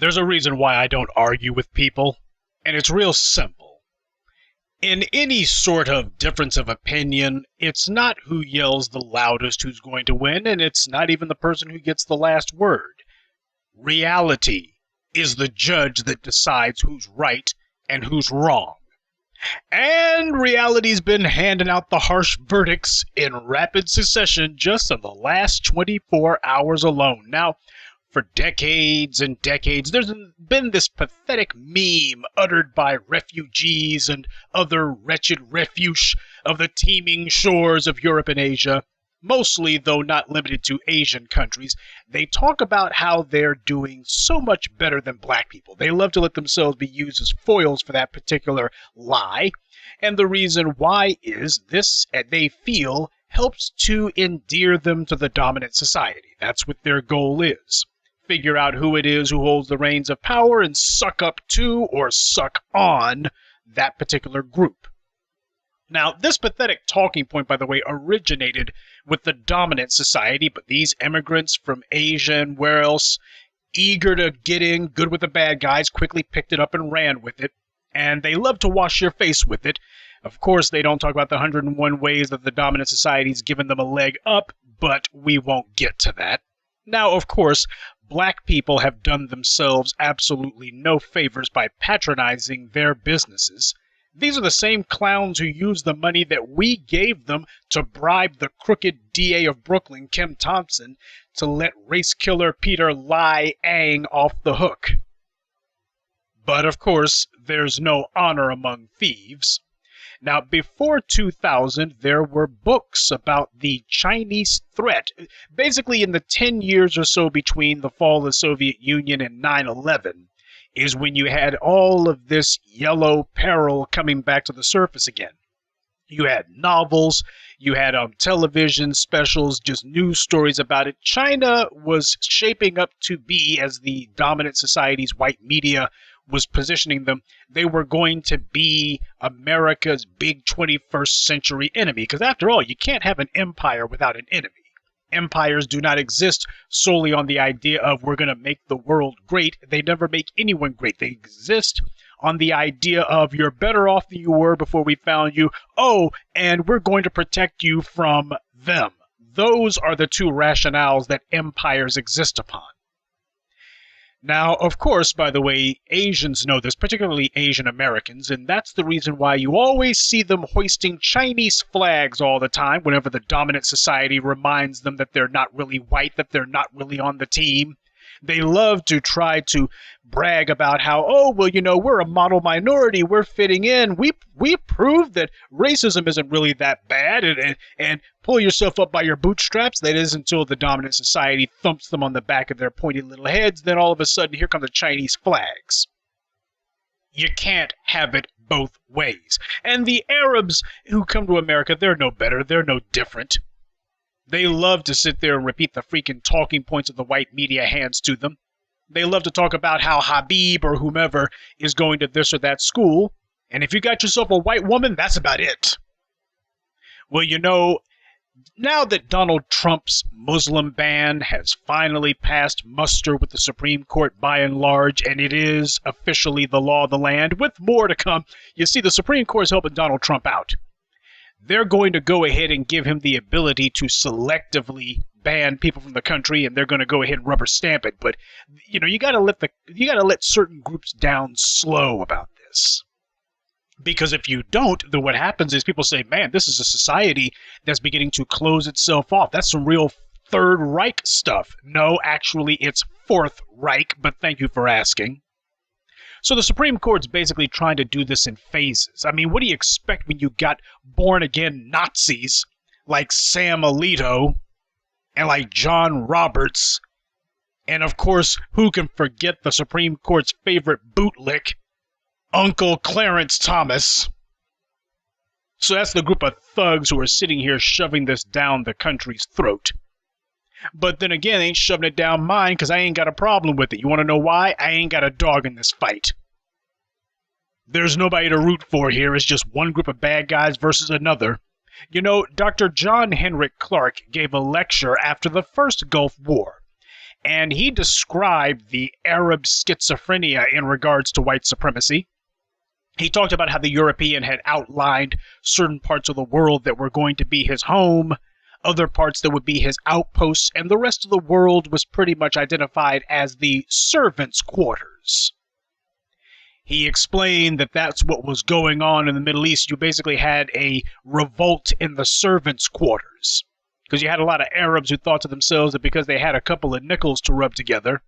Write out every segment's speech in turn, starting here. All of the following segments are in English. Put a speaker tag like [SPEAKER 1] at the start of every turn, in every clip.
[SPEAKER 1] There's a reason why I don't argue with people, and it's real simple. In any sort of difference of opinion, it's not who yells the loudest who's going to win, and it's not even the person who gets the last word. Reality is the judge that decides who's right and who's wrong. And reality's been handing out the harsh verdicts in rapid succession just in the last 24 hours alone. Now, for decades and decades, there's been this pathetic meme uttered by refugees and other wretched refuge of the teeming shores of Europe and Asia, mostly, though not limited to, Asian countries. They talk about how they're doing so much better than black people. They love to let themselves be used as foils for that particular lie. And the reason why is this, they feel, helps to endear them to the dominant society. That's what their goal is. Figure out who it is who holds the reins of power and suck up to or suck on that particular group. Now, this pathetic talking point, by the way, originated with the dominant society, but these immigrants from Asia and where else, eager to get in, good with the bad guys, quickly picked it up and ran with it, and they love to wash your face with it. Of course, they don't talk about the 101 ways that the dominant society's given them a leg up, but we won't get to that. Now, of course, black people have done themselves absolutely no favors by patronizing their businesses. These are the same clowns who used the money that we gave them to bribe the crooked DA of Brooklyn, Kim Thompson, to let race killer Peter Lai Ang off the hook. But, of course, there's no honor among thieves. Now, before 2000, there were books about the Chinese threat. Basically, in the 10 years or so between the fall of the Soviet Union and 9/11, is when you had all of this yellow peril coming back to the surface again. You had novels, you had television specials, just news stories about it. China was shaping up to be, as the dominant society's white media was positioning them, they were going to be America's big 21st century enemy. Because after all, you can't have an empire without an enemy. Empires do not exist solely on the idea of we're going to make the world great. They never make anyone great. They exist on the idea of you're better off than you were before we found you. Oh, and we're going to protect you from them. Those are the two rationales that empires exist upon. Now, of course, by the way, Asians know this, particularly Asian Americans, and that's the reason why you always see them hoisting Chinese flags all the time whenever the dominant society reminds them that they're not really white, that they're not really on the team. They love to try to brag about how, oh, well, you know, we're a model minority, we're fitting in, we proved that racism isn't really that bad, and pull yourself up by your bootstraps. That is until the dominant society thumps them on the back of their pointy little heads, then all of a sudden here come the Chinese flags. You can't have it both ways. And the Arabs who come to America, they're no better, they're no different. They love to sit there and repeat the freaking talking points of the white media hands to them. They love to talk about how Habib or whomever is going to this or that school, and if you got yourself a white woman, that's about it. Well, you know, now that Donald Trump's Muslim ban has finally passed muster with the Supreme Court by and large, and it is officially the law of the land, with more to come, you see, the Supreme Court is helping Donald Trump out. They're going to go ahead and give him the ability to selectively ban people from the country, and they're going to go ahead and rubber stamp it. But you know, you got to let certain groups down slow about this, because if you don't, then what happens is people say, "Man, this is a society that's beginning to close itself off." That's some real Third Reich stuff. No, actually, it's Fourth Reich. But thank you for asking. So the Supreme Court's basically trying to do this in phases. I mean, what do you expect when you got born-again Nazis like Sam Alito and like John Roberts, and of course, who can forget the Supreme Court's favorite bootlick, Uncle Clarence Thomas? So that's the group of thugs who are sitting here shoving this down the country's throat. But then again, they ain't shoving it down mine because I ain't got a problem with it. You want to know why? I ain't got a dog in this fight. There's nobody to root for here. It's just one group of bad guys versus another. You know, Dr. John Henrik Clarke gave a lecture after the first Gulf War, and he described the Arab schizophrenia in regards to white supremacy. He talked about how the European had outlined certain parts of the world that were going to be his home, other parts that would be his outposts, and the rest of the world was pretty much identified as the servants' quarters. He explained that that's what was going on in the Middle East. You basically had a revolt in the servants' quarters, because you had a lot of Arabs who thought to themselves that because they had a couple of nickels to rub together,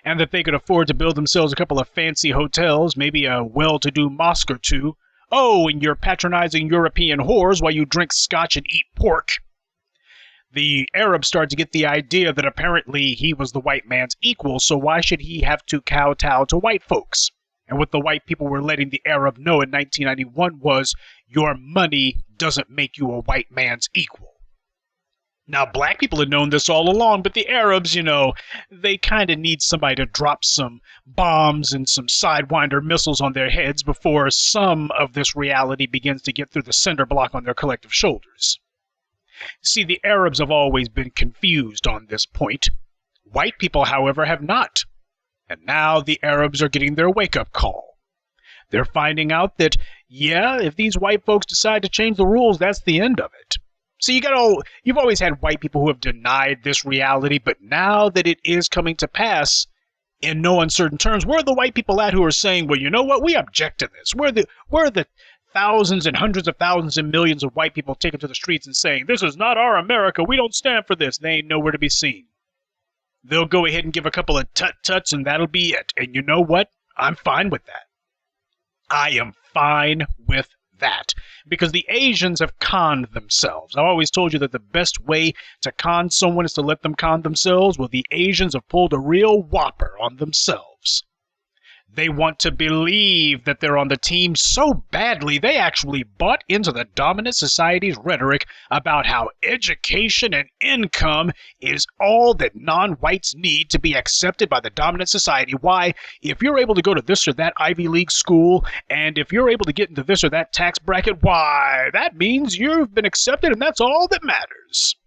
[SPEAKER 1] and that they could afford to build themselves a couple of fancy hotels, maybe a well-to-do mosque or two. Oh, and you're patronizing European whores while you drink scotch and eat pork. The Arabs started to get the idea that apparently he was the white man's equal, so why should he have to kowtow to white folks? And what the white people were letting the Arab know in 1991 was, your money doesn't make you a white man's equal. Now, black people had known this all along, but the Arabs, they kind of need somebody to drop some bombs and some Sidewinder missiles on their heads before some of this reality begins to get through the cinder block on their collective shoulders. See, the Arabs have always been confused on this point. White people, however, have not. And now the Arabs are getting their wake-up call. They're finding out that, yeah, if these white folks decide to change the rules, that's the end of it. So you've always had white people who have denied this reality, but now that it is coming to pass, in no uncertain terms, where are the white people at who are saying, well, you know what, we object to this? Where are the thousands and hundreds of thousands and millions of white people taking to the streets and saying, this is not our America, we don't stand for this? They ain't nowhere to be seen. They'll go ahead and give a couple of tut-tuts and that'll be it. And you know what? I'm fine with that. I am fine with that, because the Asians have conned themselves. I've always told you that the best way to con someone is to let them con themselves. Well, the Asians have pulled a real whopper on themselves. They want to believe that they're on the team so badly, they actually bought into the dominant society's rhetoric about how education and income is all that non-whites need to be accepted by the dominant society. Why? If you're able to go to this or that Ivy League school, and if you're able to get into this or that tax bracket, why, that means you've been accepted, and that's all that matters.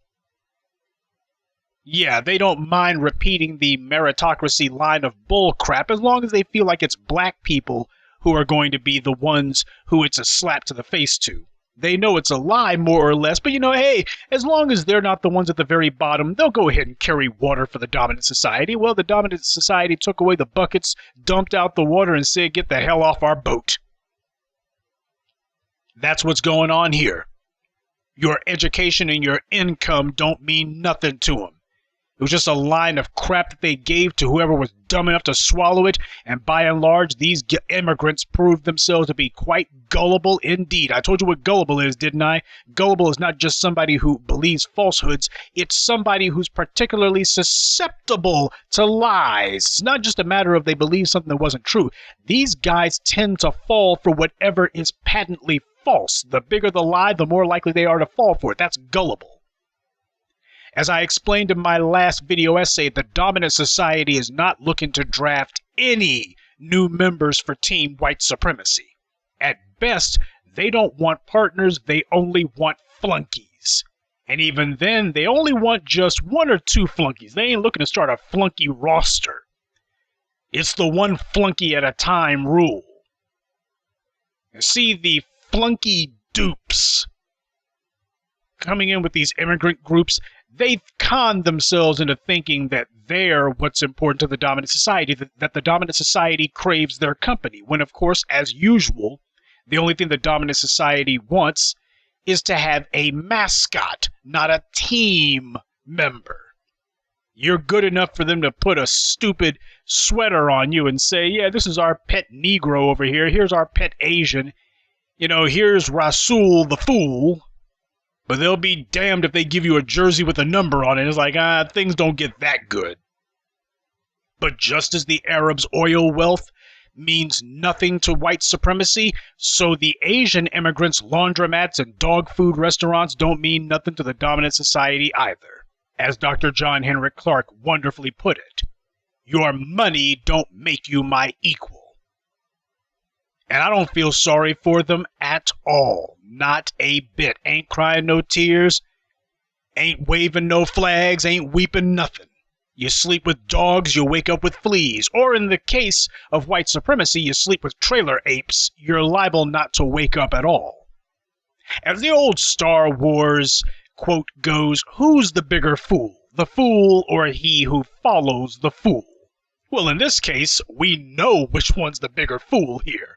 [SPEAKER 1] Yeah, they don't mind repeating the meritocracy line of bullcrap as long as they feel like it's black people who are going to be the ones who it's a slap to the face to. They know it's a lie, more or less, but hey, as long as they're not the ones at the very bottom, they'll go ahead and carry water for the dominant society. Well, the dominant society took away the buckets, dumped out the water, and said, get the hell off our boat. That's what's going on here. Your education and your income don't mean nothing to them. It was just a line of crap that they gave to whoever was dumb enough to swallow it, and by and large, these immigrants proved themselves to be quite gullible indeed. I told you what gullible is, didn't I? Gullible is not just somebody who believes falsehoods, it's somebody who's particularly susceptible to lies. It's not just a matter of they believe something that wasn't true. These guys tend to fall for whatever is patently false. The bigger the lie, the more likely they are to fall for it. That's gullible. As I explained in my last video essay, the dominant society is not looking to draft any new members for Team White Supremacy. At best, they don't want partners, they only want flunkies. And even then, they only want just one or two flunkies. They ain't looking to start a flunky roster. It's the one flunky at a time rule. You see, the flunky dupes coming in with these immigrant groups, they've conned themselves into thinking that they're what's important to the dominant society, that the dominant society craves their company, when, of course, as usual, the only thing the dominant society wants is to have a mascot, not a team member. You're good enough for them to put a stupid sweater on you and say, yeah, this is our pet Negro over here, here's our pet Asian, here's Rasul the fool. But they'll be damned if they give you a jersey with a number on it. It's like, things don't get that good. But just as the Arabs' oil wealth means nothing to white supremacy, so the Asian immigrants' laundromats and dog food restaurants don't mean nothing to the dominant society either. As Dr. John Henrik Clarke wonderfully put it, your money don't make you my equal. And I don't feel sorry for them at all. Not a bit. Ain't crying no tears. Ain't waving no flags. Ain't weeping nothing. You sleep with dogs, you wake up with fleas. Or in the case of white supremacy, you sleep with trailer apes, you're liable not to wake up at all. As the old Star Wars quote goes, who's the bigger fool, the fool or he who follows the fool? Well, in this case, we know which one's the bigger fool here.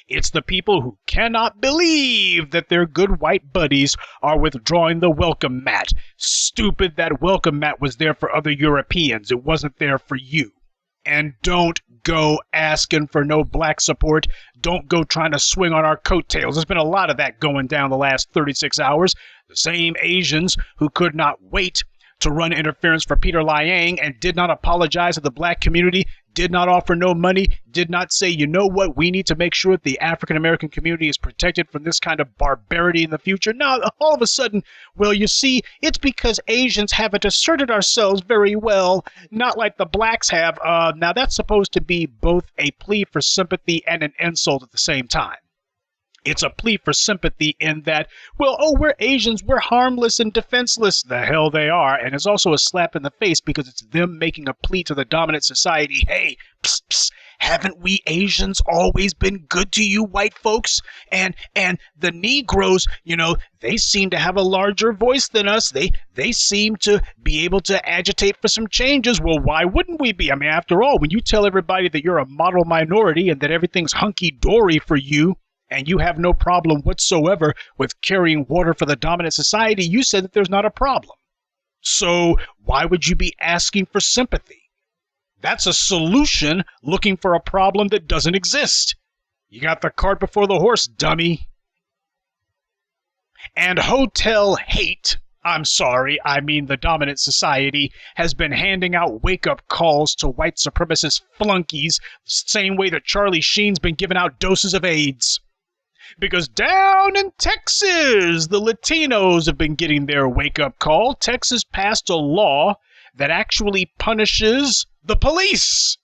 [SPEAKER 1] It's the people who cannot believe that their good white buddies are withdrawing the welcome mat. Stupid, that welcome mat was there for other Europeans. It wasn't there for you. And don't go asking for no black support. Don't go trying to swing on our coattails. There's been a lot of that going down the last 36 hours. The same Asians who could not wait to run interference for Peter Liang and did not apologize to the black community, did not offer no money, did not say, you know what, we need to make sure that the African-American community is protected from this kind of barbarity in the future. Now, all of a sudden, well, you see, it's because Asians haven't asserted ourselves very well, not like the blacks have. Now, that's supposed to be both a plea for sympathy and an insult at the same time. It's a plea for sympathy in that, well, oh, we're Asians, we're harmless and defenseless. The hell they are. And it's also a slap in the face because it's them making a plea to the dominant society. Hey, psst, psst, haven't we Asians always been good to you white folks? And the Negroes, you know, they seem to have a larger voice than us. They seem to be able to agitate for some changes. Well, why wouldn't we be? I mean, after all, when you tell everybody that you're a model minority and that everything's hunky-dory for you, and you have no problem whatsoever with carrying water for the dominant society, you said that there's not a problem. So why would you be asking for sympathy? That's a solution looking for a problem that doesn't exist. You got the cart before the horse, dummy. And hotel hate, I'm sorry, I mean the dominant society, has been handing out wake-up calls to white supremacist flunkies the same way that Charlie Sheen's been giving out doses of AIDS. Because down in Texas, the Latinos have been getting their wake-up call. Texas passed a law that actually punishes the police.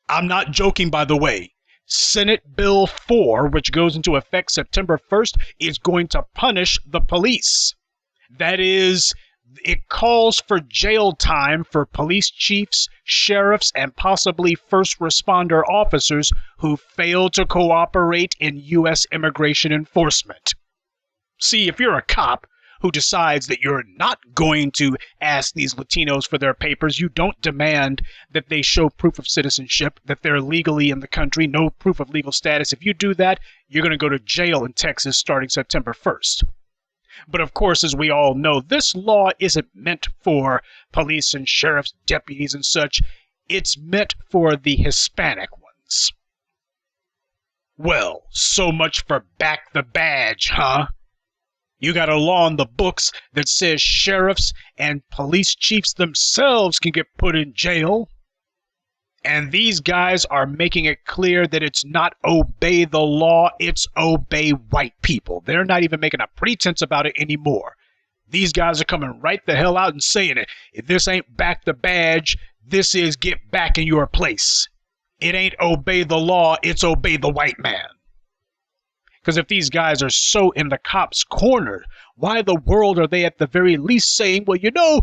[SPEAKER 1] I'm not joking, by the way. Senate Bill 4, which goes into effect September 1st, is going to punish the police. That is, it calls for jail time for police chiefs, sheriffs, and possibly first responder officers who fail to cooperate in U.S. immigration enforcement. See, if you're a cop who decides that you're not going to ask these Latinos for their papers, you don't demand that they show proof of citizenship, that they're legally in the country, no proof of legal status. If you do that, you're going to go to jail in Texas starting September 1st. But of course, as we all know, this law isn't meant for police and sheriffs, deputies and such. It's meant for the Hispanic ones. Well, so much for back the badge, huh? You got a law in the books that says sheriffs and police chiefs themselves can get put in jail. And these guys are making it clear that it's not obey the law, it's obey white people. They're not even making a pretense about it anymore. These guys are coming right the hell out and saying it. If this ain't back the badge, this is get back in your place. It ain't obey the law, it's obey the white man. Because if these guys are so in the cops' corner, why the world are they at the very least saying, well, you know,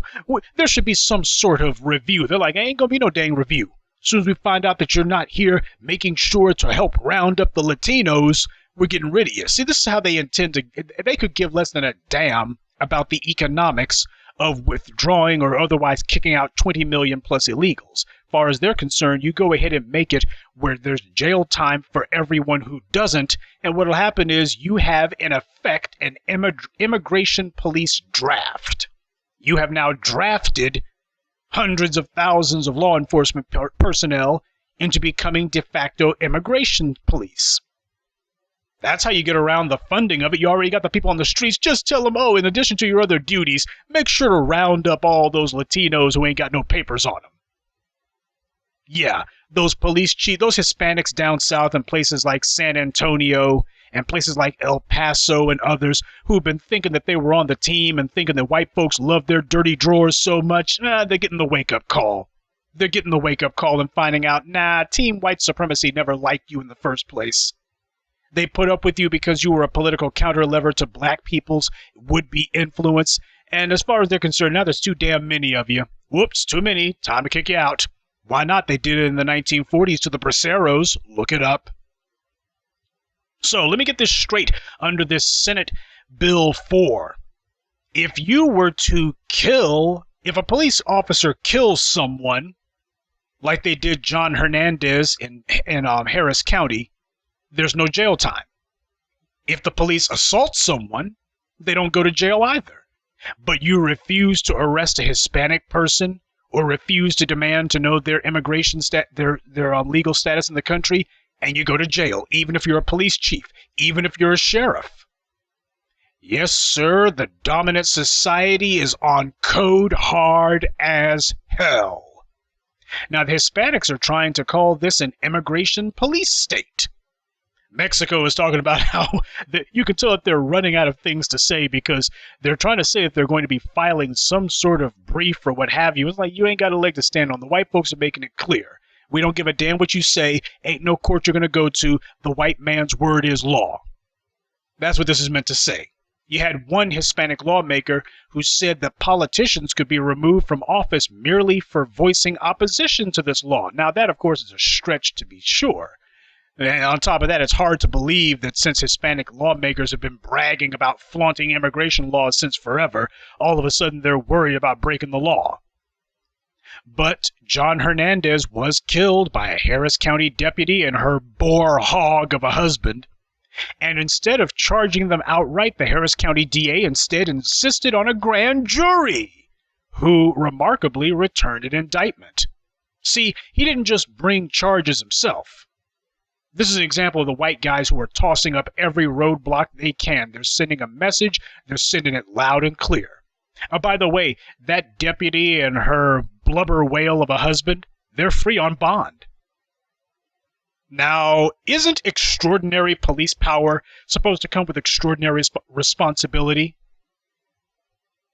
[SPEAKER 1] there should be some sort of review. They're like, ain't gonna be no dang review. As soon as we find out that you're not here making sure to help round up the Latinos, we're getting rid of you. See, this is how they intend to. They could give less than a damn about the economics of withdrawing or otherwise kicking out 20 million plus illegals. As far as they're concerned, you go ahead and make it where there's jail time for everyone who doesn't. And what will happen is you have, in effect, an immigration police draft. You have now drafted hundreds of thousands of law enforcement personnel into becoming de facto immigration police. That's how you get around the funding of it. You already got the people on the streets. Just tell them, oh, in addition to your other duties, make sure to round up all those Latinos who ain't got no papers on them. Yeah, those police chiefs, those Hispanics down south in places like San Antonio and places like El Paso and others who've been thinking that they were on the team and thinking that white folks love their dirty drawers so much, they're getting the wake-up call. They're getting the wake-up call and finding out, team white supremacy never liked you in the first place. They put up with you because you were a political counterlever to black people's would-be influence. And as far as they're concerned, now there's too damn many of you. Whoops, too many. Time to kick you out. Why not? They did it in the 1940s to the braceros. Look it up. So let me get this straight under this Senate Bill 4. If a police officer kills someone, like they did John Hernandez in Harris County, there's no jail time. If the police assault someone, they don't go to jail either. But you refuse to arrest a Hispanic person or refuse to demand to know their immigration their legal status in the country, and you go to jail, even if you're a police chief, even if you're a sheriff. Yes, sir, the dominant society is on code hard as hell. Now, the Hispanics are trying to call this an immigration police state. Mexico is talking about how you can tell that they're running out of things to say because they're trying to say that they're going to be filing some sort of brief or what have you. It's like, you ain't got a leg to stand on. The white folks are making it clear. We don't give a damn what you say. Ain't no court you're going to go to. The white man's word is law. That's what this is meant to say. You had one Hispanic lawmaker who said that politicians could be removed from office merely for voicing opposition to this law. Now, that, of course, is a stretch to be sure. And on top of that, it's hard to believe that since Hispanic lawmakers have been bragging about flaunting immigration laws since forever, all of a sudden they're worried about breaking the law. But John Hernandez was killed by a Harris County deputy and her boar hog of a husband. And instead of charging them outright, the Harris County DA instead insisted on a grand jury, who remarkably returned an indictment. See, he didn't just bring charges himself. This is an example of the white guys who are tossing up every roadblock they can. They're sending a message. They're sending it loud and clear. By the way, that deputy and her blubber whale of a husband, they're free on bond. Now, isn't extraordinary police power supposed to come with extraordinary responsibility?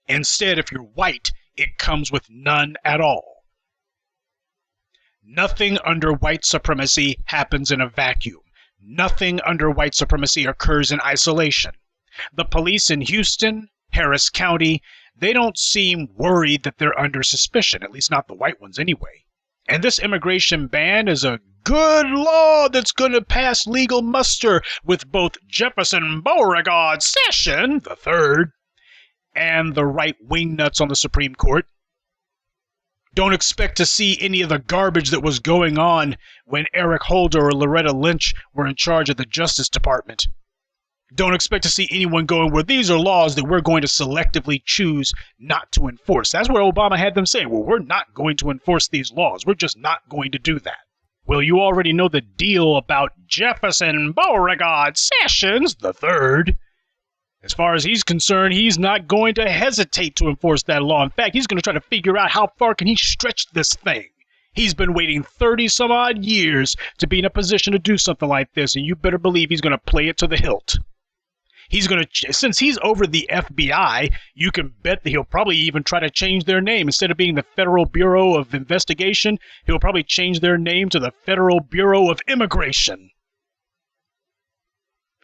[SPEAKER 1] Instead, if you're white, it comes with none at all. Nothing under white supremacy happens in a vacuum. Nothing under white supremacy occurs in isolation. The police in Houston, Harris County, they don't seem worried that they're under suspicion, at least not the white ones anyway. And this immigration ban is a good law that's going to pass legal muster with both Jefferson Beauregard Sessions III and the right wingnuts on the Supreme Court. Don't expect to see any of the garbage that was going on when Eric Holder or Loretta Lynch were in charge of the Justice Department. Don't expect to see anyone going, well, these are laws that we're going to selectively choose not to enforce. That's where Obama had them saying, well, we're not going to enforce these laws. We're just not going to do that. Well, you already know the deal about Jefferson Beauregard Sessions III. As far as he's concerned, he's not going to hesitate to enforce that law. In fact, he's going to try to figure out how far can he stretch this thing. He's been waiting 30-some-odd years to be in a position to do something like this, and you better believe he's going to play it to the hilt. He's going to, since he's over the FBI, you can bet that he'll probably even try to change their name. Instead of being the Federal Bureau of Investigation, he'll probably change their name to the Federal Bureau of Immigration.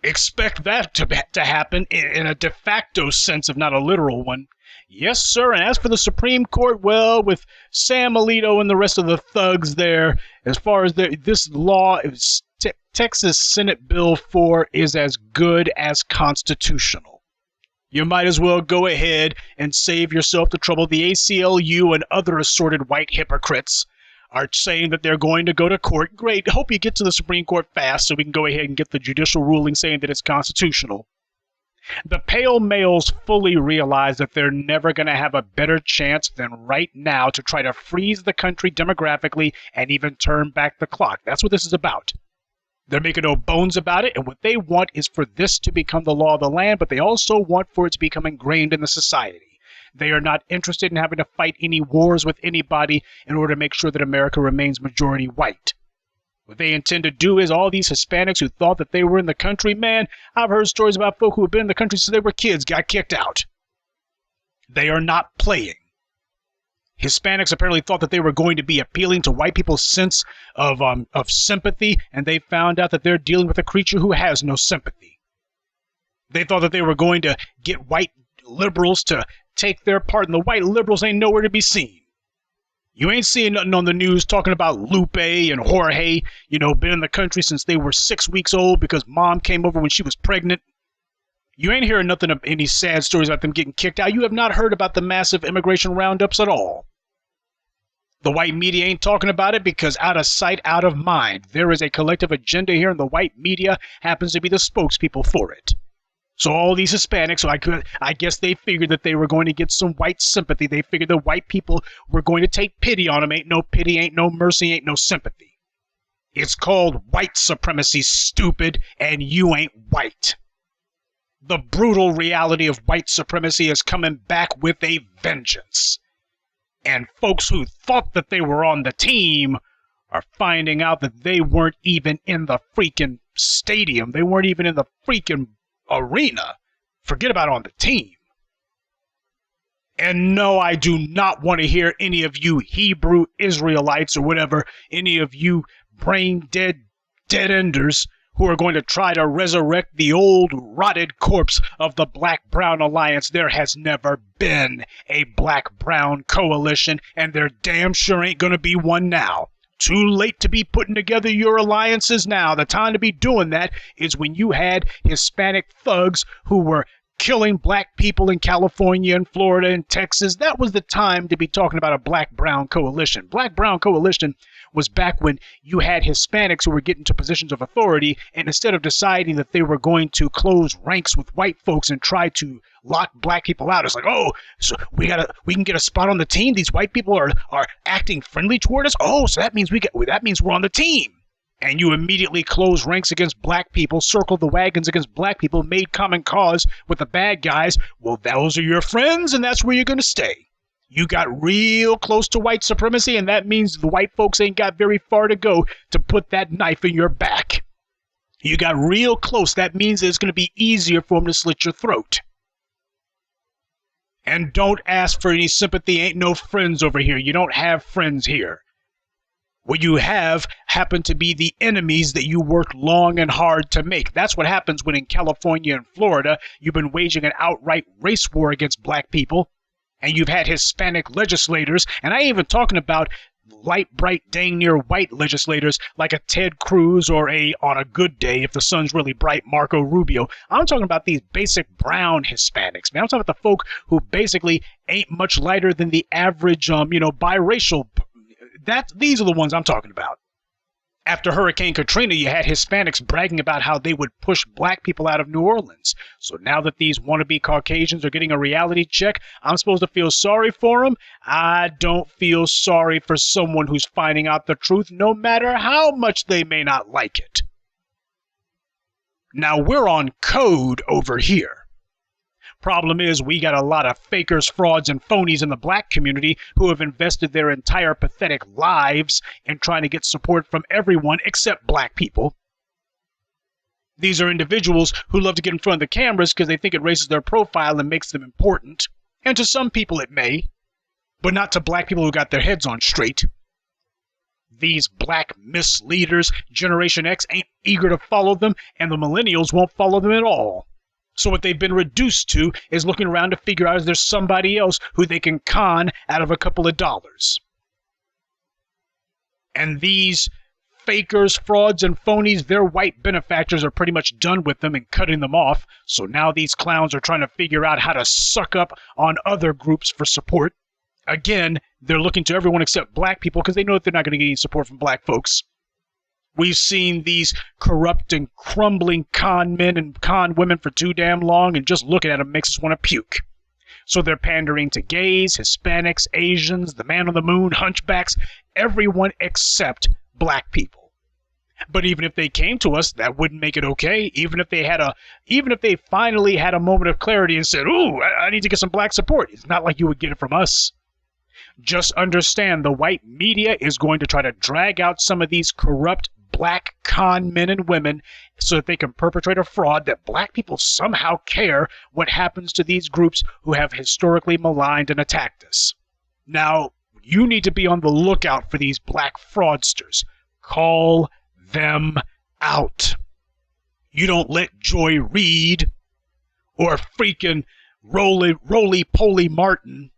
[SPEAKER 1] Expect that to happen in a de facto sense, if not a literal one. Yes, sir, and as for the Supreme Court, well, with Sam Alito and the rest of the thugs there, as far as this law, Texas Senate Bill 4 is as good as constitutional. You might as well go ahead and save yourself the trouble. The ACLU and other assorted white hypocrites are saying that they're going to go to court. Great. Hope you get to the Supreme Court fast so we can go ahead and get the judicial ruling saying that it's constitutional. The pale males fully realize that they're never going to have a better chance than right now to try to freeze the country demographically and even turn back the clock. That's what this is about. They're making no bones about it, and what they want is for this to become the law of the land, but they also want for it to become ingrained in the society. They are not interested in having to fight any wars with anybody in order to make sure that America remains majority white. What they intend to do is all these Hispanics who thought that they were in the country, man, I've heard stories about folk who have been in the country since they were kids, got kicked out. They are not playing. Hispanics apparently thought that they were going to be appealing to white people's sense of sympathy, and they found out that they're dealing with a creature who has no sympathy. They thought that they were going to get white liberals to take their part, and the white liberals ain't nowhere to be seen. You ain't seeing nothing on the news talking about Lupe and Jorge, been in the country since they were 6 weeks old because mom came over when she was pregnant. You ain't hearing nothing of any sad stories about them getting kicked out. You have not heard about the massive immigration roundups at all. The white media ain't talking about it because out of sight, out of mind. There is a collective agenda here, and the white media happens to be the spokespeople for it. So all these Hispanics, I guess they figured that they were going to get some white sympathy. They figured the white people were going to take pity on them. Ain't no pity, ain't no mercy, ain't no sympathy. It's called white supremacy, stupid, and you ain't white. The brutal reality of white supremacy is coming back with a vengeance. And folks who thought that they were on the team are finding out that they weren't even in the freaking stadium. They weren't even in the freaking arena. Forget about on the team. And no, I do not want to hear any of you Hebrew Israelites or whatever, any of you brain-dead dead-enders who are going to try to resurrect the old rotted corpse of the Black-Brown Alliance. There has never been a Black-Brown coalition, and there damn sure ain't going to be one now. Too late to be putting together your alliances now. The time to be doing that is when you had Hispanic thugs who were killing black people in California and Florida and Texas. That was the time to be talking about a Black-Brown coalition. Black-Brown coalition was back when you had Hispanics who were getting to positions of authority, and instead of deciding that they were going to close ranks with white folks and try to lock black people out, it's like, oh, so we can get a spot on the team. These white people are acting friendly toward us. Oh, so that means we're on the team. And you immediately close ranks against black people, circle the wagons against black people, made common cause with the bad guys. Well, those are your friends, and that's where you're going to stay. You got real close to white supremacy, and that means the white folks ain't got very far to go to put that knife in your back. You got real close. That means it's going to be easier for them to slit your throat. And don't ask for any sympathy. Ain't no friends over here. You don't have friends here. What you have happen to be the enemies that you worked long and hard to make. That's what happens when in California and Florida you've been waging an outright race war against black people, and you've had Hispanic legislators, and I ain't even talking about light, bright, dang near white legislators like a Ted Cruz or on a good day, if the sun's really bright, Marco Rubio. I'm talking about these basic brown Hispanics, man. I'm talking about the folk who basically ain't much lighter than the average, biracial. These are the ones I'm talking about. After Hurricane Katrina, you had Hispanics bragging about how they would push black people out of New Orleans. So now that these wannabe Caucasians are getting a reality check, I'm supposed to feel sorry for them? I don't feel sorry for someone who's finding out the truth, no matter how much they may not like it. Now, we're on code over here. Problem is, we got a lot of fakers, frauds, and phonies in the black community who have invested their entire pathetic lives in trying to get support from everyone except black people. These are individuals who love to get in front of the cameras because they think it raises their profile and makes them important. And to some people it may, but not to black people who got their heads on straight. These black misleaders, Generation X, ain't eager to follow them, and the millennials won't follow them at all. So what they've been reduced to is looking around to figure out if there's somebody else who they can con out of a couple of dollars. And these fakers, frauds, and phonies, their white benefactors are pretty much done with them and cutting them off. So now these clowns are trying to figure out how to suck up on other groups for support. Again, they're looking to everyone except black people because they know that they're not going to get any support from black folks. We've seen these corrupt and crumbling con men and con women for too damn long, and just looking at them makes us want to puke. So they're pandering to gays, Hispanics, Asians, the man on the moon, hunchbacks, everyone except black people. But even if they came to us, that wouldn't make it okay. Even if they finally had a moment of clarity and said, "Ooh, I need to get some black support," it's not like you would get it from us. Just understand, the white media is going to try to drag out some of these corrupt black con men and women so that they can perpetrate a fraud that black people somehow care what happens to these groups who have historically maligned and attacked us. Now, you need to be on the lookout for these black fraudsters. Call them out. You don't let Joy Reid or freaking Roly-Poly Martin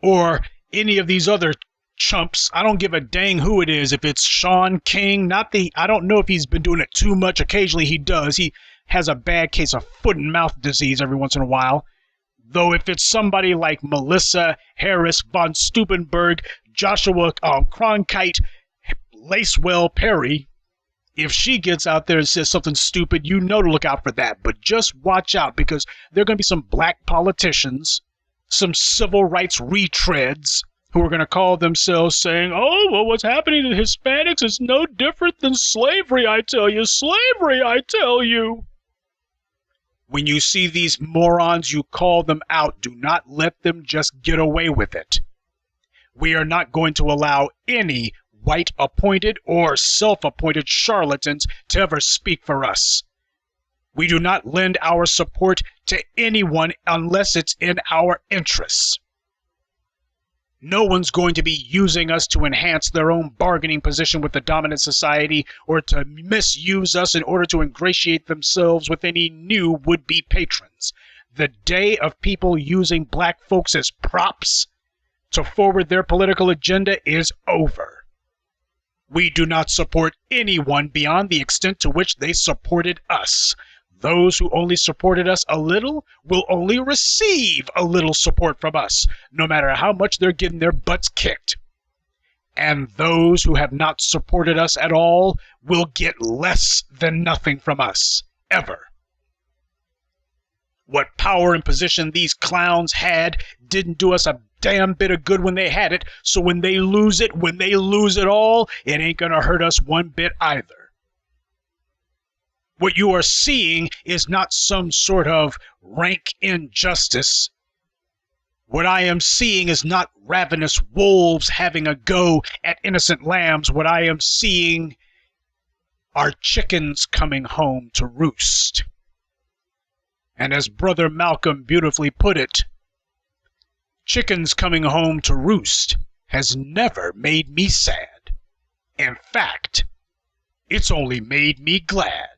[SPEAKER 1] or any of these other chumps. I don't give a dang who it is. If it's Sean King, I don't know if he's been doing it too much. Occasionally he does. He has a bad case of foot and mouth disease every once in a while. Though if it's somebody like Melissa Harris, Von Steubenberg, Joshua Cronkite, Lacewell Perry, if she gets out there and says something stupid, you know to look out for that. But just watch out, because there are going to be some black politicians, some civil rights retreads, who are going to call themselves saying, oh, well, what's happening to Hispanics is no different than slavery, I tell you. Slavery, I tell you. When you see these morons, you call them out. Do not let them just get away with it. We are not going to allow any white-appointed or self-appointed charlatans to ever speak for us. We do not lend our support to anyone unless it's in our interests. No one's going to be using us to enhance their own bargaining position with the dominant society, or to misuse us in order to ingratiate themselves with any new would-be patrons. The day of people using black folks as props to forward their political agenda is over. We do not support anyone beyond the extent to which they supported us. Those who only supported us a little will only receive a little support from us, no matter how much they're getting their butts kicked. And those who have not supported us at all will get less than nothing from us, ever. What power and position these clowns had didn't do us a damn bit of good when they had it, so when they lose it all, it ain't gonna hurt us one bit either. What you are seeing is not some sort of rank injustice. What I am seeing is not ravenous wolves having a go at innocent lambs. What I am seeing are chickens coming home to roost. And as Brother Malcolm beautifully put it, chickens coming home to roost has never made me sad. In fact, it's only made me glad.